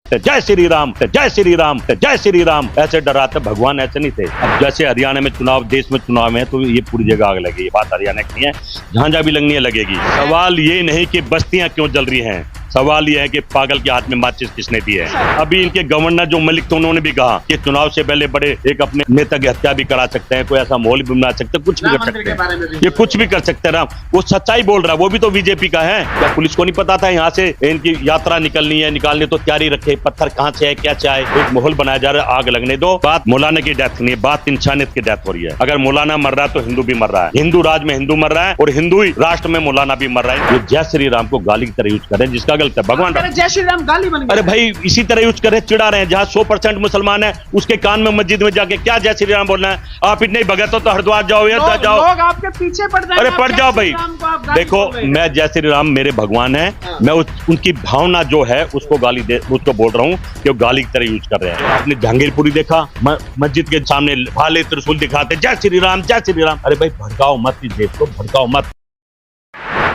जय श्री राम, जय श्री राम, जय श्री राम ऐसे डराते भगवान ऐसे नहीं थे। अब जैसे हरियाणा में चुनाव, देश में चुनाव है तो ये पूरी जगह आग लगी। ये बात हरियाणा की नहीं है, जहां जहां भी लगनी है लगेगी। सवाल ये नहीं कि बस्तियां क्यों जल रही हैं, सवाल ये है कि पागल के हाथ में माचिस किसने दी है। अभी इनके गवर्नर जो मलिक थे उन्होंने भी कहा कि चुनाव से पहले बड़े एक अपने नेता की हत्या भी करा सकते हैं, कोई ऐसा माहौल भी बना सकते हैं, कुछ भी कर सकते हैं, ये कुछ भी कर सकते हैं। राम वो सच्चाई बोल रहा है, वो भी तो बीजेपी का है। क्या पुलिस को नहीं पता था यहाँ से इनकी यात्रा निकलनी है, निकालनी तो तैयारी रखे, पत्थर कहाँ से है क्या चाहे, एक माहौल बनाया जा रहा है, आग लगने दो। बात मौलाना की डेथ नहीं है, बात इंसानियत की डेथ हो रही है। अगर मौलाना मर रहा है तो हिंदू भी मर रहा है, हिंदू राज में हिंदू मर रहा है और हिंदू ही राष्ट्र में मौलाना भी मर रहा है। ये जय श्री राम को गाली की तरह यूज कर रहे हैं, जिसका गलत है भगवान जय श्री राम गाली बन गई। अरे भाई इसी तरह यूज कर रहे, चिढ़ा रहे हैं। जहाँ 100% मुसलमान है उसके कान में मस्जिद में जाके क्या जय श्री राम बोलना है। आप इतने ही भगत हो तो हरिद्वार जाओ या जाओ, लोग आपके पीछे पड़ जाएंगे। अरे पड़ जाओ भाई। देखो मैं जय श्री राम मेरे भगवान है, मैं उनकी भावना जो है उसको गाली दे, उसको बोल रहा हूँ कि वो गाली की तरह यूज कर रहे हैं। आपने जहांगीरपुरी देखा, मस्जिद के सामने भाले त्रिशूल दिखाते जय श्री राम जय श्री राम। अरे भाई भड़काओ मत इस देश को, भड़काओ मत।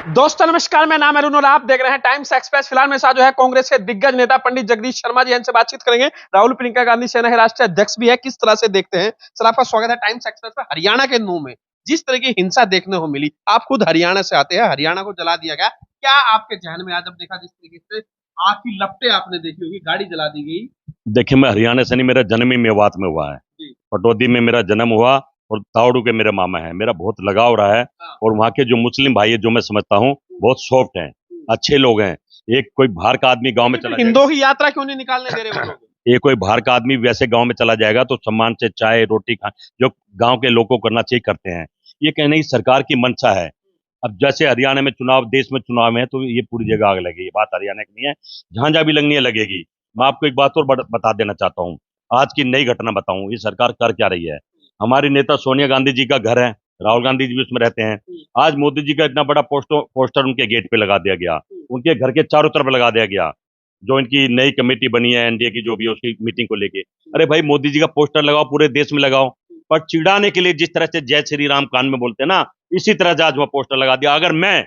दोस्तों नमस्कार, मैं नाम अरुण और आप देख रहे हैं टाइम्स एक्सप्रेस। फिलहाल मेरे साथ जो है कांग्रेस के दिग्गज नेता पंडित जगदीश शर्मा जी, इनसे बातचीत करेंगे। राहुल प्रियंका गांधी सेना के राष्ट्रीय अध्यक्ष भी है, किस तरह से देखते हैं। सर आपका स्वागत है टाइम्स एक्सप्रेस पर। हरियाणा के नूह में जिस तरह की हिंसा देखने को मिली, आप खुद हरियाणा से आते हैं, हरियाणा को जला दिया गया, क्या आपके ध्यान में आज जब देखा जिस तरीके से आग की लपटें आपने देखी होगी, गाड़ी जला दी गई। देखिए मैं हरियाणा से नहीं, मेरा जन्म ही मेवात में हुआ है, पटौदी में मेरा जन्म हुआ और तावड़ू के मेरे मामा है, मेरा बहुत लगाव रहा है। और वहाँ के जो मुस्लिम भाई है जो मैं समझता हूँ बहुत सॉफ्ट हैं, अच्छे लोग हैं। एक कोई बाहर का आदमी गांव में चला हिंदुओं की यात्रा क्यों नहीं निकालने दे रहे वो लोग? ये कोई बाहर का आदमी वैसे गांव में चला जाएगा तो सम्मान से चाय रोटी खा, जो गांव के लोगों को करना चाहिए करते हैं। ये कहने की सरकार की मंशा है। अब जैसे हरियाणा में चुनाव, देश में चुनाव है तो ये पूरी जगह आग लगी। ये बात हरियाणा की नहीं है, जहां जहां भी लगनी है लगेगी। मैं आपको एक बात और बता देना चाहता हूँ, आज की नई घटना बताऊं, ये सरकार कर क्या रही है। हमारी नेता सोनिया गांधी जी का घर है, राहुल गांधी जी भी उसमें रहते हैं। आज मोदी जी का इतना बड़ा पोस्टर उनके गेट पे लगा दिया गया, उनके घर के चारों तरफ लगा दिया गया। जो इनकी नई कमेटी बनी है एनडीए की, जो भी उसकी मीटिंग को लेके, अरे भाई मोदी जी का पोस्टर लगाओ, पूरे देश में लगाओ। पर चिढ़ाने के लिए जिस तरह से जय श्री राम कान में बोलते हैं ना, इसी तरह से आज वह पोस्टर लगा दिया। अगर मैं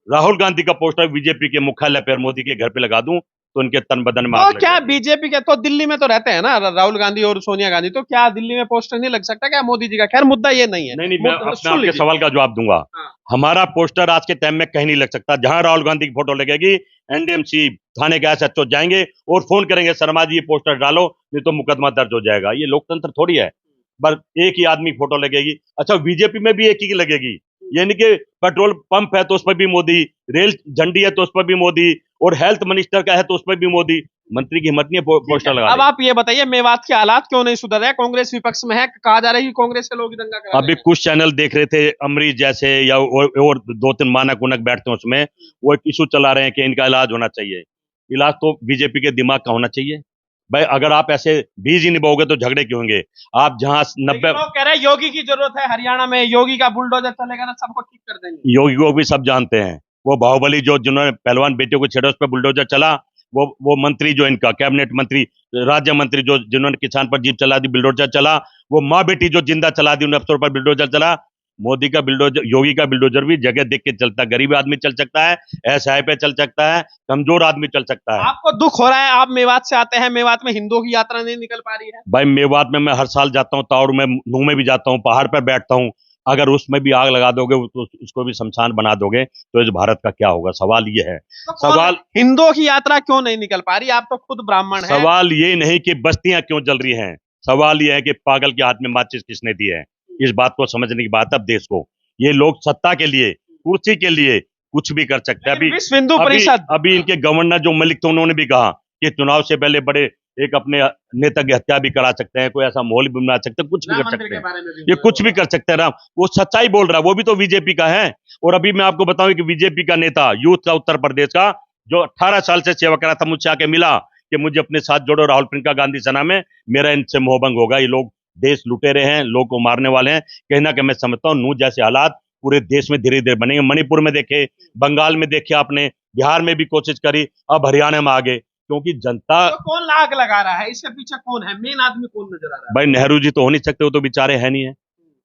राहुल गांधी का पोस्टर बीजेपी के मुख्यालय पर मोदी के घर पे लगा दूं तो उनके तन बदन में आग लग क्या जाएगी। बीजेपी के तो दिल्ली में तो रहते हैं ना राहुल गांधी और सोनिया गांधी, तो क्या दिल्ली में पोस्टर नहीं लग सकता क्या मोदी जी का? खैर मुद्दा ये नहीं है। नहीं मैं आपके सवाल का जवाब दूंगा। हमारा पोस्टर आज के टाइम में कहीं नहीं लग सकता। जहां राहुल गांधी की फोटो लगेगी, एनडीएमसी थाने के एसएचओ जाएंगे और फोन करेंगे शर्मा जी ये पोस्टर डालो, नहीं तो मुकदमा दर्ज हो जाएगा। ये लोकतंत्र थोड़ी है, बस एक ही आदमी की फोटो लगेगी। अच्छा बीजेपी में भी एक ही लगेगी, यानी कि पेट्रोल पंप है तो उस पर भी मोदी, रेल झंडी है तो उस पर भी मोदी, और हेल्थ मिनिस्टर का है तो उस पर भी मोदी। मंत्री की हिम्मत नहीं है पोस्टर लगा। अब आप ये बताइए मेवात के हालात क्यों नहीं सुधर रहे? कांग्रेस विपक्ष में है, कहा जा रहा है कि कांग्रेस के लोग दंगा करा रहे हैं। अभी कुछ चैनल देख रहे थे, अमरीश जैसे या और 2-3 मानक उनक बैठते हैं उसमें, वो एक इशू चला रहे हैं कि इनका इलाज होना चाहिए। इलाज तो बीजेपी के दिमाग का होना चाहिए भाई। अगर आप ऐसे बीज ही निभाओगे तो झगड़े क्यों होंगे। आप जहां 90 लोग कह रहे हैं योगी की जरूरत है हरियाणा में, योगी का बुलडोजर चलेगा ना सबको ठीक कर देंगे। योगी को भी सब जानते हैं, वो बाहुबली जो जिन्होंने पहलवान बेटियों को छेड़ा उस पर बुलडोजर चला, वो मंत्री जो इनका कैबिनेट मंत्री, राज्य मंत्री जो जिन्होंने किसान पर जीप चला दी बुलडोजर चला, वो माँ बेटी जो जिंदा चला दी उन अफसरों पर बुलडोजर चला। मोदी का बुलडोजर, योगी का बुलडोजर भी जगह देख के चलता है। गरीब आदमी चल सकता है, एसआई पे चल सकता है, कमजोर आदमी चल सकता है। आपको दुख हो रहा है, आप मेवात से आते हैं, मेवात में हिंदुओं की यात्रा नहीं निकल पा रही है। भाई मेवात में मैं हर साल जाता हूँ, तावड़ में, नूह में भी जाता हूँ, पहाड़ पर बैठता हूँ। अगर उसमें भी आग लगा दोगे, उसको भी शमशान बना दोगे तो इस भारत का क्या होगा। सवाल ये है, सवाल हिंदुओं की यात्रा क्यों नहीं निकल पा रही? आप तो खुद ब्राह्मण हैं। सवाल ये नहीं कि बस्तियां क्यों जल रही हैं, सवाल ये है कि पागल के हाथ में माचिस किसने दी है। इस बात को समझने की बात है। अब देश को ये लोग सत्ता के लिए, कुर्सी के लिए कुछ भी कर सकते हैं। विश्व हिंदू परिषद, अभी इनके गवर्नर जो मलिक थे उन्होंने भी कहा कि चुनाव से पहले बड़े एक अपने नेता की हत्या भी करा सकते हैं, कोई ऐसा माहौल भी बना सकते हैं, कुछ भी कर सकते हैं, ये कुछ भी कर सकते हैं। राम वो सच्चाई बोल रहा है, वो भी तो बीजेपी का है। और अभी मैं आपको बताऊं कि बीजेपी का नेता यूथ का उत्तर प्रदेश का, जो 18 साल से सेवा करा था, मुझसे आके मिला कि मुझे अपने साथ जोड़ो राहुल प्रियंका गांधी सेना में, मेरा इनसे मोहभंग होगा। ये लोग देश लुटे रहे हैं, लोग को मारने वाले हैं। कहीं ना कहीं मैं समझता हूँ नूह जैसे हालात पूरे देश में धीरे धीरे बनेंगे। मणिपुर में देखे, बंगाल में देखे आपने, बिहार में भी कोशिश करी, अब हरियाणा में आगे, क्योंकि जनता। तो कौन आग लगा रहा है, इसके पीछे कौन है, मेन आदमी कौन नजर आ रहा है? भाई नेहरू जी तो हो नहीं सकते, वो तो बेचारे है नहीं है।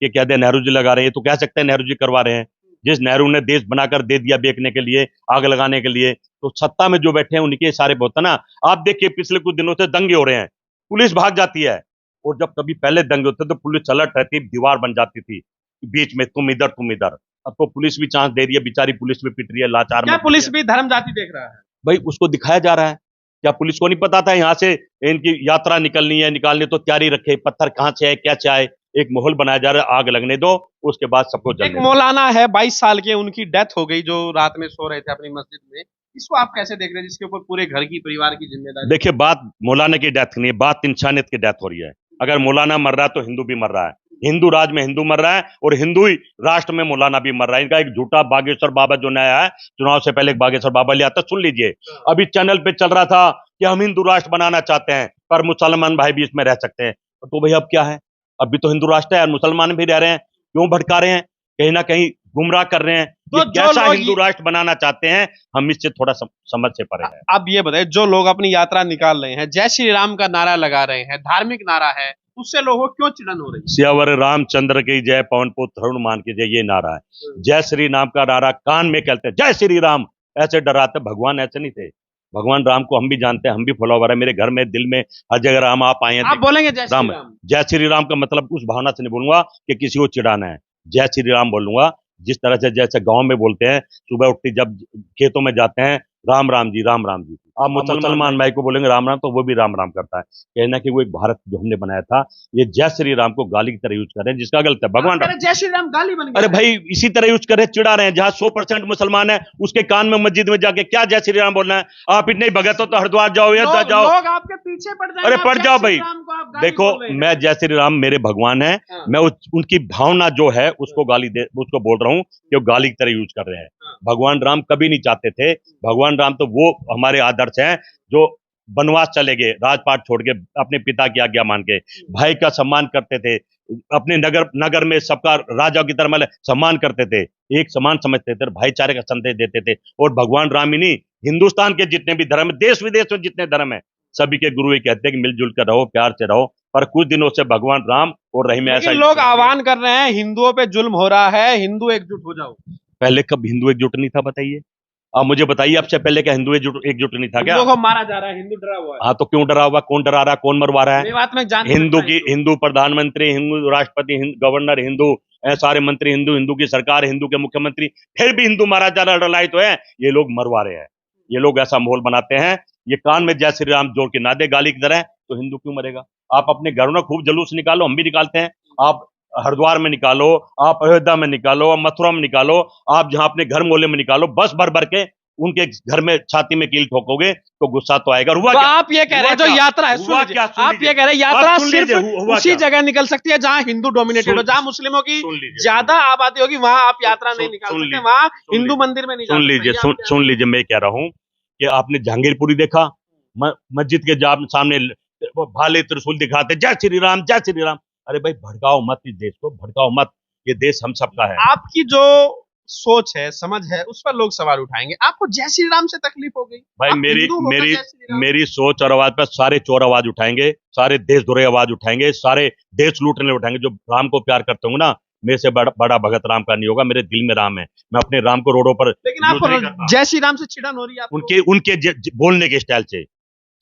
ये कह दे नेहरू जी लगा रहे हैं तो कह सकते हैं नेहरू जी करवा रहे हैं। जिस नेहरू ने देश बनाकर दे दिया बेचने के लिए, आग लगाने के लिए, तो सत्ता में जो बैठे हैं उनके सारे होता ना। आप देखिए पिछले कुछ दिनों से दंगे हो रहे हैं, पुलिस भाग जाती है, और जब कभी पहले दंगे होते तो पुलिस अलर्ट रहती, दीवार बन जाती थी बीच में, तुम इधर तुम इधर। अब तो पुलिस भी चांस दे रही है, बेचारी पुलिस भी पिट रही है, लाचार क्या पुलिस भी धर्म जाति देख रहा है? भाई उसको दिखाया जा रहा है। क्या पुलिस को नहीं पता था यहाँ से इनकी यात्रा निकलनी है, निकालनी तो तैयारी रखे, पत्थर कहाँ से आए, क्या से आए, एक माहौल बनाया जा रहा है, आग लगने दो, उसके बाद सबको एक जलने दो। मौलाना है 22 साल के, उनकी डेथ हो गई जो रात में सो रहे थे अपनी मस्जिद में। इसको आप कैसे देख रहे हैं, जिसके ऊपर पूरे घर की परिवार की जिम्मेदारी? देखिए बात मौलाना की डेथ नहीं है, बात इंसानियत की डेथ हो रही है। अगर मौलाना मर रहा है तो हिंदू भी मर रहा है, हिंदू राज में हिंदू मर रहा है, और हिंदू ही राष्ट्र में मौलाना भी मर रहा है। इनका एक झूठा बागेश्वर बाबा जो नया है, चुनाव से पहले एक बागेश्वर बाबा लिया था, सुन लीजिए। अभी चैनल पे चल रहा था कि हम हिंदू राष्ट्र बनाना चाहते हैं पर मुसलमान भाई भी इसमें रह सकते हैं। तो भाई अब क्या है, अभी तो हिंदू राष्ट्र है और मुसलमान भी रह रहे हैं, क्यों भटका रहे हैं, कहीं ना कहीं गुमराह कर रहे हैं। तो ये जो कैसा लोग हिंदू राष्ट्र बनाना चाहते हैं, हम इससे थोड़ा समझ से परे हैं। अब ये बताइए, जो लोग अपनी यात्रा निकाल रहे हैं, जय श्री राम का नारा लगा रहे हैं, धार्मिक नारा है, उससे लोगों को क्यों चिड़न हो रही है? सियावर रामचंद्र की जय, पवन पुत्र हनुमान की जय, ये नारा है। जय श्री राम का नारा कान में कहते हैं, जय श्री राम ऐसे डराते, भगवान ऐसे नहीं थे। भगवान राम को हम भी जानते हैं, हम भी फॉलोवर है, मेरे घर में दिल में हर जगह राम आप आए हैं। आप बोलेंगे जय श्री राम, राम? जय श्री राम का मतलब उस भावना से नहीं बोलूंगा कि किसी को चिढ़ाना है, जय श्री राम बोलूंगा जिस तरह से, जैसे गांव में बोलते हैं सुबह उठते जब खेतों में जाते हैं, राम राम जी राम राम जी। आप मुसलमान भाई को बोलेंगे राम राम तो वो भी राम राम करता है। कहना कि वो एक भारत जो हमने बनाया था, ये जय श्री राम को गाली की तरह यूज कर रहे हैं, जिसका गलत है। भगवान राम, जय श्री राम गाली बन गया? अरे भाई इसी तरह यूज कर रहे हैं, चिढ़ा रहे हैं। जहां 100% मुसलमान है उसके कान में मस्जिद में जाके क्या जय श्री राम बोलना है? आप इतने भगत हो तो हरिद्वार जाओ या जाओ, लोग आपके पीछे पड़ जाएंगे। अरे पड़ जाओ भाई। देखो मैं मैं जय श्री राम मेरे भगवान है, हाँ। मैं उनकी भावना जो है उसको उसको बोल रहा हूँ कि वो गाली की तरह यूज कर रहे हैं। हाँ। भगवान राम कभी नहीं चाहते थे, भगवान राम तो वो हमारे आदर्श हैं जो वनवास चले गए, राजपाट छोड़ के, अपने पिता की आज्ञा मान के, भाई का सम्मान करते थे, अपने नगर में सबका राजा की तरह मतलब सम्मान करते थे, एक समान समझते थे, भाईचारे का संदेश देते थे। और भगवान राम ही नहीं, हिंदुस्तान के जितने भी धर्म, देश विदेश में जितने धर्म है, सभी के गुरु ये कहते हैं कि मिलजुल कर रहो, प्यार से रहो। पर कुछ दिनों से भगवान राम और रहीम ऐसा लेकिन लोग आह्वान कर रहे हैं, हिंदुओं पे जुल्म हो रहा है, हिंदू एकजुट हो जाओ। पहले कब हिंदू एकजुट नहीं था बताइए? आप मुझे बताइए, आपसे पहले क्या हिंदू एकजुट नहीं था क्या? हिंदुओं को मारा जा रहा है, हिंदू डरा हुआ है। हाँ तो क्यों डरा हुआ, कौन डरा रहा है, कौन मरवा रहा है? ये बात मैं जानता हिंदू हूं। की, हिंदू प्रधानमंत्री, हिंदू राष्ट्रपति, गवर्नर हिंदू, सारे मंत्री हिंदू, हिंदू की सरकार, हिंदू के मुख्यमंत्री, फिर भी हिंदू मारा जा रहा, लड़ाई तो है। ये लोग मरवा रहे हैं, ये लोग ऐसा माहौल बनाते हैं। ये कान में जय श्री राम जोड़ के ना दे गाली की तरह, तो हिंदू क्यों मरेगा? आप अपने घरों में खूब जुलूस निकालो, हम भी निकालते हैं। आप हरिद्वार में निकालो, आप अयोध्या में निकालो, आप मथुरा में निकालो, आप जहां अपने घर मोहल्ले में निकालो, बस भर भर के उनके घर में छाती में कील ठोकोगे तो गुस्सा तो आएगा। हुआ तो क्या? आप ये कह रहे हैं जो यात्रा है, सुन लीजिए, आप ये कह रहे हैं यात्रा सिर्फ उसी जगह निकल सकती है जहां हिंदू डोमिनेटेड हो, जहां मुस्लिमों की ज्यादा आबादी होगी, वहां आप यात्रा नहीं निकाल सकते, वहां हिंदू मंदिर में नहीं। सुन लीजिए, मैं कह रहा हूँ कि आपने जहांगीरपुरी देखा, मस्जिद के सामने भाले त्रिशूल दिखाते, जय श्री राम जय श्री राम। अरे भाई भड़काओ मत, इस देश को भड़काओ मत, ये देश हम सबका है। आपकी जो सोच है, समझ है, उस पर लोग सवाल उठाएंगे। आपको जय श्री राम से तकलीफ हो गई? भाई मेरी सोच और आवाज पर सारे चोर आवाज उठाएंगे, सारे देशद्रोही आवाज उठाएंगे, सारे देश लूटने उठाएंगे। जो राम को प्यार करते होंगे ना, मेरे से बड़ा भगत राम का नहीं होगा, मेरे दिल में राम है, मैं अपने राम को रोडों पर। लेकिन आपको जय श्री राम से चिड़न हो रही है? उनके बोलने के स्टाइल से।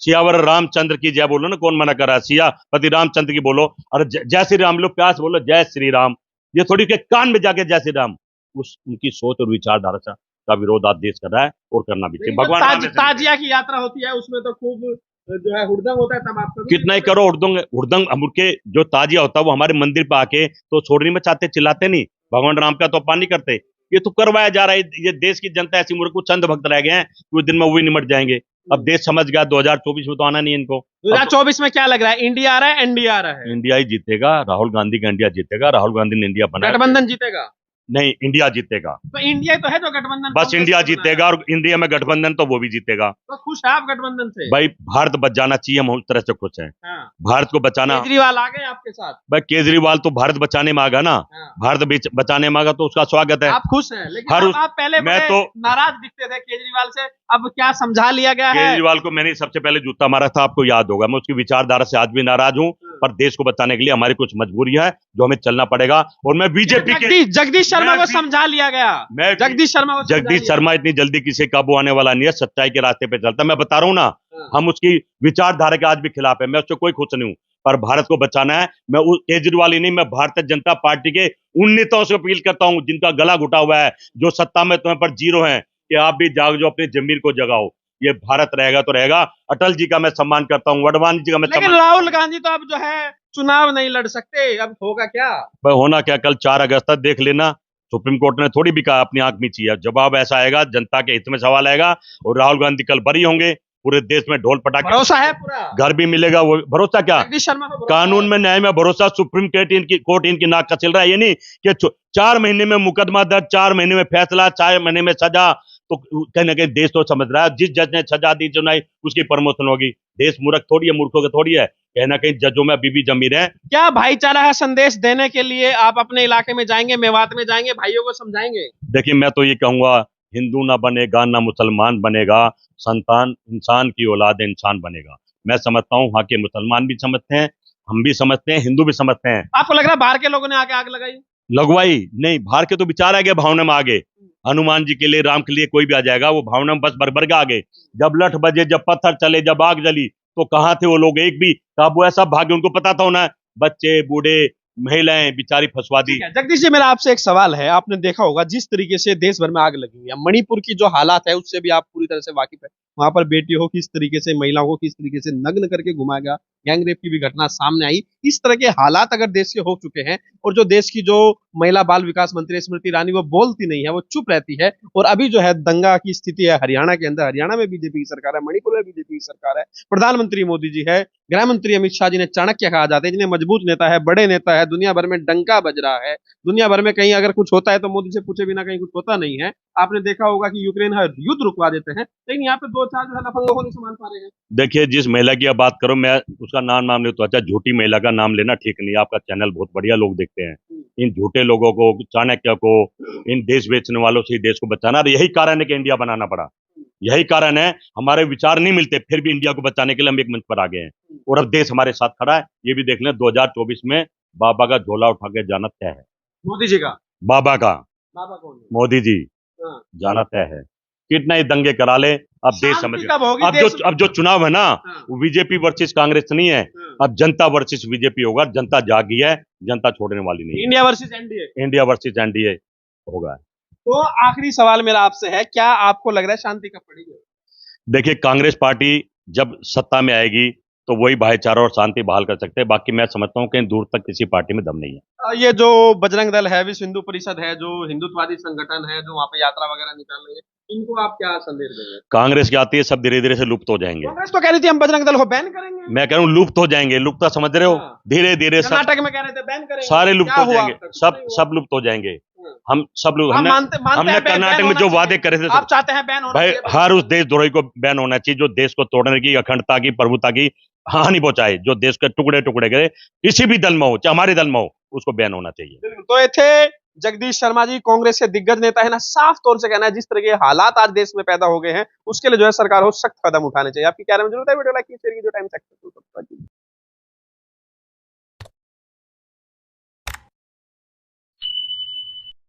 सियावर रामचंद्र की जय बोलो ना, कौन मना कर रहा है? सियापति रामचंद्र की बोलो, और जय श्री राम लोग प्यार से बोलो जय श्री राम। ये थोड़ी के कान में जाके जय श्री राम, उनकी सोच और विचारधारा का विरोध आज देश कर रहा है, और करना भी चाहिए। भगवान ताजिया की यात्रा होती है, उसमें तो खूब जो है हुड़दंग होता है, तब आप कितना ही करो हुड़दंग हम के जो ताजिया होता है वो हमारे मंदिर पे आके तो छोड़ने में चाहते, चिल्लाते नहीं। भगवान राम का तो अपमान नहीं करते, ये तो करवाया जा रहा है। ये देश की जनता ऐसी मूर्ख, कुछ चंद भक्त रह गए हैं, कुछ दिन में वो भी निमट जाएंगे। अब देश समझ गया 2024 में तो आना नहीं इनको। 2024 में क्या लग रहा है, इंडिया आ रहा है, एनडीए आ रहा है? इंडिया ही जीतेगा, राहुल गांधी का इंडिया जीतेगा, राहुल गांधी ने इंडिया बनाया। गठबंधन जीतेगा? नहीं, इंडिया जीतेगा। तो इंडिया तो है जो गठबंधन, बस इंडिया जीतेगा, और इंडिया में गठबंधन तो वो भी जीतेगा। तो खुश है आप गठबंधन से? भाई भारत बच जाना चाहिए, हम उस तरह से खुश हैं। हाँ। भारत को बचाना। केजरीवाल आ गए आपके साथ? भाई केजरीवाल तो भारत बचाने में आ गया ना। हाँ। भारत बचाने में आ गया तो उसका स्वागत है। आप खुश हैं, लेकिन आप पहले मैं तो नाराज दिखते थे केजरीवाल से, अब क्या समझा लिया गया है? केजरीवाल को मैंने सबसे पहले जूता मारा था, आपको याद होगा। मैं उसकी विचारधारा से आज भी नाराज हूँ, पर देश को बचाने के लिए हमारी कुछ मजबूरियां है जो हमें चलना पड़ेगा। और मैं बीजेपी के जगदीश शर्मा को समझा लिया गया। मैं जगदीश शर्मा इतनी जल्दी किसी काबू आने वाला नहीं है, सच्चाई के रास्ते पे चलता। मैं बता रहा हूँ ना, हम उसकी विचारधारा के आज भी खिलाफ है, मैं उससे कोई खुश नहीं हूँ, पर भारत को बचाना है। मैं केजरीवाल ही नहीं, मैं भारतीय जनता पार्टी के उन नेताओं से अपील करता हूँ जिनका गला घुटा हुआ है, जो सत्ता में तुम्हें पर जीरो है, कि आप भी जाग, जो अपनी जमीर को जगाओ। ये भारत रहेगा तो रहेगा। अटल जी का मैं सम्मान करता हूँ, वडवानी जी का मैं लेकिन राहुल गांधी तो अब जो है चुनाव नहीं लड़ सकते, अब होगा क्या? होना क्या, कल 4 अगस्त तक देख लेना। सुप्रीम कोर्ट ने थोड़ी भी कहा अपनी आंख मीची है। जवाब ऐसा आएगा, जनता के हित में सवाल आएगा, और राहुल गांधी कल बरी होंगे। पूरे देश में ढोल पटाखे, भरोसा है पूरा, घर भी मिलेगा। वो भरोसा क्या, जगदीश शर्मा को भरोसा कानून है। में, न्याय में भरोसा। सुप्रीम कोर्ट इनकी नाक का चल रहा है। ये नहीं कि 4 महीने में मुकदमा दर्ज, 4 महीने में फैसला, 4 महीने में सजा। तो कहीं ना कहीं देश तो समझ रहा है, जिस जज ने सजा दी सुनाई उसकी प्रमोशन होगी। देश मूर्ख थोड़ी है, मूर्खों के थोड़ी है। कहीं ना कहीं जजों में अभी भी जमीर है। क्या भाईचारा का संदेश देने के लिए आप अपने इलाके में जाएंगे, मेवात में जाएंगे, भाइयों को समझाएंगे? देखिए, मैं तो ये कहूंगा, हिंदू ना बनेगा ना मुसलमान बनेगा, संतान इंसान की औलाद इंसान बनेगा। मैं समझता हूँ वहाँ के मुसलमान भी समझते हैं, हम भी समझते हैं, हिंदू भी समझते हैं। आपको लग रहा है बाहर के लोगों ने आके आग लगाई? लगवाई नहीं, बाहर के तो विचार आ गए, भावना में आ गए। हनुमान जी के लिए, राम के लिए कोई भी आ जाएगा, वो भावना में बस भर के आ गए। जब लठ बजे, जब पत्थर चले, जब आग जली, तो कहाँ थे वो लोग? एक भी काबू ऐसा भागे, उनको पता था ना, बच्चे बूढ़े महिलाएं बेचारी फंसवा दी। जगदीश जी, मेरा आपसे एक सवाल है। आपने देखा होगा जिस तरीके से देश भर में आग लगी है, मणिपुर की जो हालात है उससे भी आप पूरी तरह से वाकिफ है। वहां पर बेटियों को किस तरीके से, महिलाओं को किस तरीके से नग्न करके घुमाया गया, गैंग रेप की भी घटना सामने आई। इस तरह के हालात अगर देश के हो चुके हैं, और जो देश की जो महिला बाल विकास मंत्री स्मृति ईरानी वो बोलती नहीं है, वो चुप रहती है, और अभी जो है दंगा की स्थिति है हरियाणा के अंदर, हरियाणा में बीजेपी की सरकार है, मणिपुर में बीजेपी की सरकार है, प्रधानमंत्री मोदी जी है, गृह मंत्री अमित शाह जी ने चाणक्य कहा जाता है, जिन्हें मजबूत नेता है, बड़े नेता है, दुनिया भर में डंका बज रहा है। दुनिया भर में कहीं अगर कुछ होता है तो मोदी से पूछे बिना कहीं कुछ होता नहीं है। आपने देखा होगा कि यूक्रेन हर युद्ध रुकवा देते हैं, लेकिन यहाँ पे 2-4 जो है लफंगों को नहीं संभाल पा रहे हैं। देखिए, जिस महिला की आप बात करो, मैं उसका नाम ले तो अच्छा, झूठी महिला का नाम लेना ठीक नहीं। आपका चैनल बहुत बढ़िया लोग देखते हैं। इन झूठे लोगों को, चाणक्य को, इन देश बेचने वालों से देश को बचाना, और यही कारण है कि इंडिया बनाना पड़ा। यही कारण है, हमारे विचार नहीं मिलते, फिर भी इंडिया को बचाने के लिए हम एक मंच पर आ गए हैं, और अब देश हमारे साथ खड़ा है। ये भी देख लें, 2024 में बाबा का झोला उठा के जाना तय है। मोदी जी का? बाबा का, बाबा कौन है? मोदी जी, हाँ। जाना तय है। कितना ही दंगे करा ले, अब देश शांति समझ कब होगी अब देश जो अब जो चुनाव है ना, हाँ। वो बीजेपी वर्सेस कांग्रेस नहीं है, हाँ। अब जनता वर्सेस बीजेपी होगा। जनता जागी है, जनता छोड़ने वाली नहीं इंडिया वर्सेस एनडीए? है। इंडिया वर्सेस एनडीए होगा। तो आखिरी सवाल मेरा आपसे है, क्या आपको लग रहा है शांति कब पड़ेगी? देखिए, कांग्रेस पार्टी जब सत्ता में आएगी तो वही भाईचारा और शांति बहाल कर सकते हैं। बाकी मैं समझता हूँ कि दूर तक किसी पार्टी में दम नहीं है। ये जो बजरंग दल है, विश्व हिंदू परिषद है, जो हिंदुत्ववादी संगठन है, जो वहाँ पे यात्रा वगैरह निकाल रही है, इनको आप क्या संदेश देंगे? कांग्रेस की आती है, सब धीरे धीरे से लुप्त हो जाएंगे। कांग्रेस तो कह रही थी हम बजरंग दल को बैन करेंगे। मैं कह रहा हूँ लुप्त हो जाएंगे। लुप्त समझ रहे हो? हाँ। धीरे धीरे सब कर्नाटक में कह रहे थे बैन करेंगे, सारे लुप्त क्या हो हुआ जाएंगे। अब तक? कुछ सब नहीं हुआ। सब लुप्त हो जाएंगे। हम सब लोग, आप हमने मानते हमने हैं कर्नाटक में होना जो चाहिए? वादे करे थे, आप चाहते हैं बैन होना भाई चाहिए? हर उस देशद्रोही को बैन होना चाहिए जो देश को तोड़ने की, अखंडता की, प्रभुता की हानि पहुंचाए, जो देश के टुकड़े टुकड़े करे, किसी भी दल में हो, चाहे हमारे दल में हो, उसको बैन होना चाहिए। बिल्कुल। तो ये थे जगदीश शर्मा जी, कांग्रेस के दिग्गज नेता है ना। साफ तौर से कहना है जिस तरह के हालात आज देश में पैदा हो गए हैं, उसके लिए जो है सरकार को सख्त कदम उठाने चाहिए। आपकी क्या राय है? वीडियो लाइक कीजिए, टाइम